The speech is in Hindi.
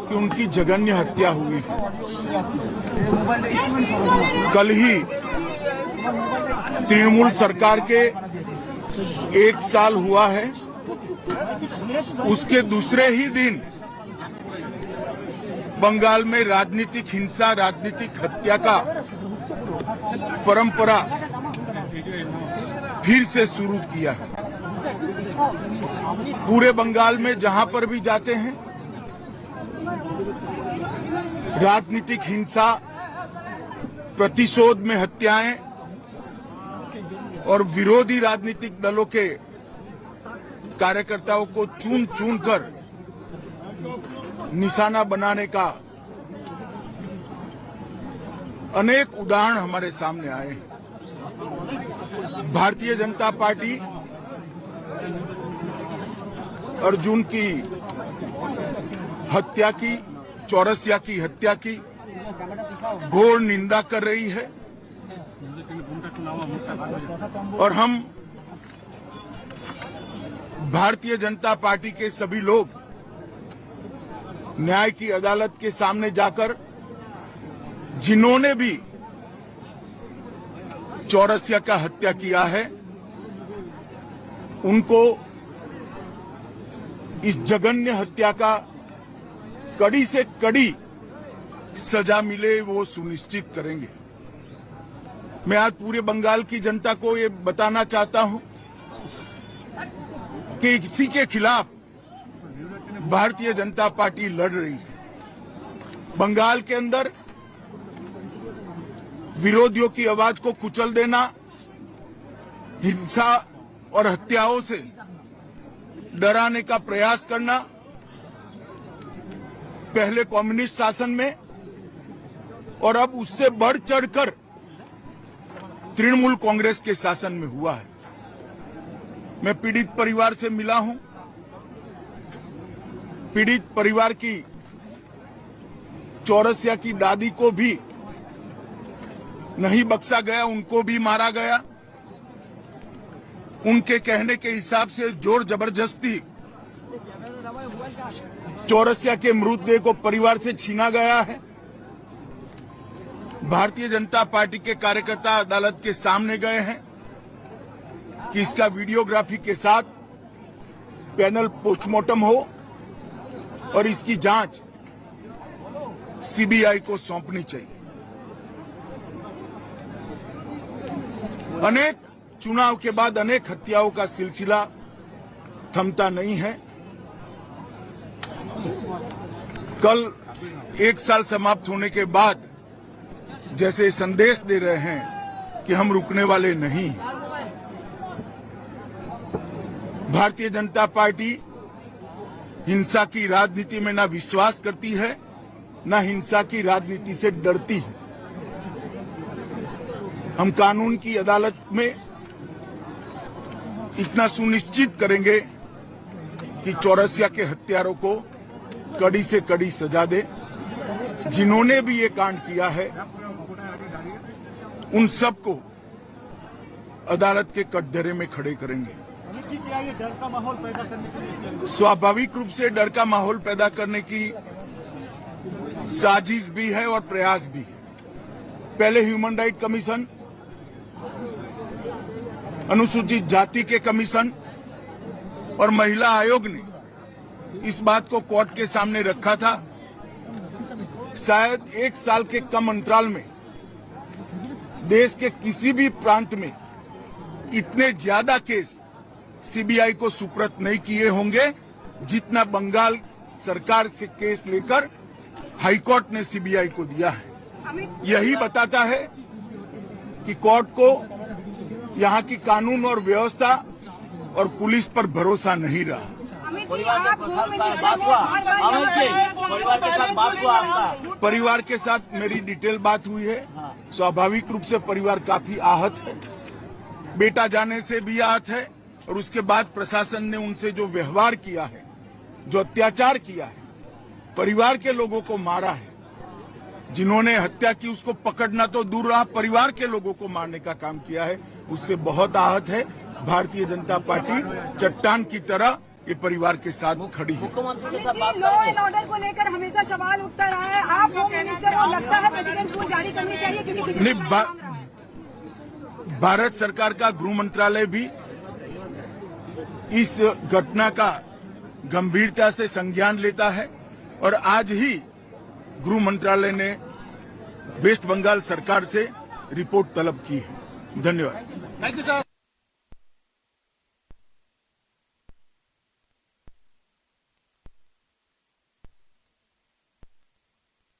कि उनकी जघन्य हत्या हुई। कल ही तृणमूल सरकार के 1 साल हुआ है, उसके दूसरे ही दिन बंगाल में राजनीतिक हिंसा, राजनीतिक हत्या का परंपरा फिर से शुरू किया है। पूरे बंगाल में जहां पर भी जाते हैं, राजनीतिक हिंसा, प्रतिशोध में हत्याएं और विरोधी राजनीतिक दलों के कार्यकर्ताओं को चुन चुन कर निशाना बनाने का अनेक उदाहरण हमारे सामने आए हैं। भारतीय जनता पार्टी अर्जुन की हत्या की, चौरसिया की हत्या की घोर निंदा कर रही है और हम भारतीय जनता पार्टी के सभी लोग न्याय की अदालत के सामने जाकर जिन्होंने भी चौरसिया का हत्या किया है, उनको इस जघन्य हत्या का कड़ी से कड़ी सजा मिले, वो सुनिश्चित करेंगे। मैं आज पूरे बंगाल की जनता को ये बताना चाहता हूं कि इसी के खिलाफ भारतीय जनता पार्टी लड़ रही है। बंगाल के अंदर विरोधियों की आवाज को कुचल देना, हिंसा और हत्याओं से डराने का प्रयास करना, पहले कम्युनिस्ट शासन में और अब उससे बढ़ चढ़कर तृणमूल कांग्रेस के शासन में हुआ है। मैं पीड़ित परिवार से मिला हूं। पीड़ित परिवार की चौरसिया की दादी को भी नहीं बख्शा गया, उनको भी मारा गया। उनके कहने के हिसाब से जोर जबरदस्ती चौरसिया के मृतदेह को परिवार से छीना गया है। भारतीय जनता पार्टी के कार्यकर्ता अदालत के सामने गए हैं कि इसका वीडियोग्राफी के साथ पैनल पोस्टमार्टम हो और इसकी जांच सीबीआई को सौंपनी चाहिए। अनेक चुनाव के बाद अनेक हत्याओं का सिलसिला थमता नहीं है। कल 1 साल समाप्त होने के बाद जैसे संदेश दे रहे हैं कि हम रुकने वाले नहीं हैं। भारतीय जनता पार्टी हिंसा की राजनीति में ना विश्वास करती है, ना हिंसा की राजनीति से डरती है। हम कानून की अदालत में इतना सुनिश्चित करेंगे कि चौरसिया के हत्यारों को कड़ी से कड़ी सजा दे। जिन्होंने भी ये कांड किया है, उन सबको अदालत के कटघरे में खड़े करेंगे। डर का माहौल पैदा करने के लिए स्वाभाविक रूप से डर का माहौल पैदा करने की साजिश भी है और प्रयास भी है। पहले ह्यूमन राइट कमीशन, अनुसूचित जाति के कमीशन और महिला आयोग ने इस बात को कोर्ट के सामने रखा था। शायद 1 साल के कम अंतराल में देश के किसी भी प्रांत में इतने ज्यादा केस सीबीआई को सुपुर्द नहीं किए होंगे जितना बंगाल सरकार से केस लेकर हाईकोर्ट ने सीबीआई को दिया है। यही बताता है कि कोर्ट को यहाँ की कानून और व्यवस्था और पुलिस पर भरोसा नहीं रहा। परिवार के साथ मेरी डिटेल बात हुई है। स्वाभाविक रूप से परिवार काफी आहत है। बेटा जाने से भी आहत है और उसके बाद प्रशासन ने उनसे जो व्यवहार किया है, जो अत्याचार किया है, परिवार के लोगों को मारा है, जिन्होंने हत्या की उसको पकड़ना तो दूर रहा, परिवार के लोगों को मारने का काम किया है, उससे बहुत आहत है। भारतीय जनता पार्टी चट्टान की तरह ये परिवार के साथ खड़ी है। मुख्यमंत्री के साथ लॉ एंड ऑर्डर को लेकर हमेशा सवाल उठता रहा है। आप होम मिनिस्टर को लगता है प्रेसिडेंट रूल जारी करनी चाहिए क्योंकि नहीं, बिजली का मांग रहा है। भारत सरकार का गृह मंत्रालय भी इस घटना का गंभीरता से संज्ञान लेता है और आज ही गृह मंत्रालय ने वेस्ट बंगाल सरकार से रिपोर्ट तलब की है। धन्यवाद। Thank you sir.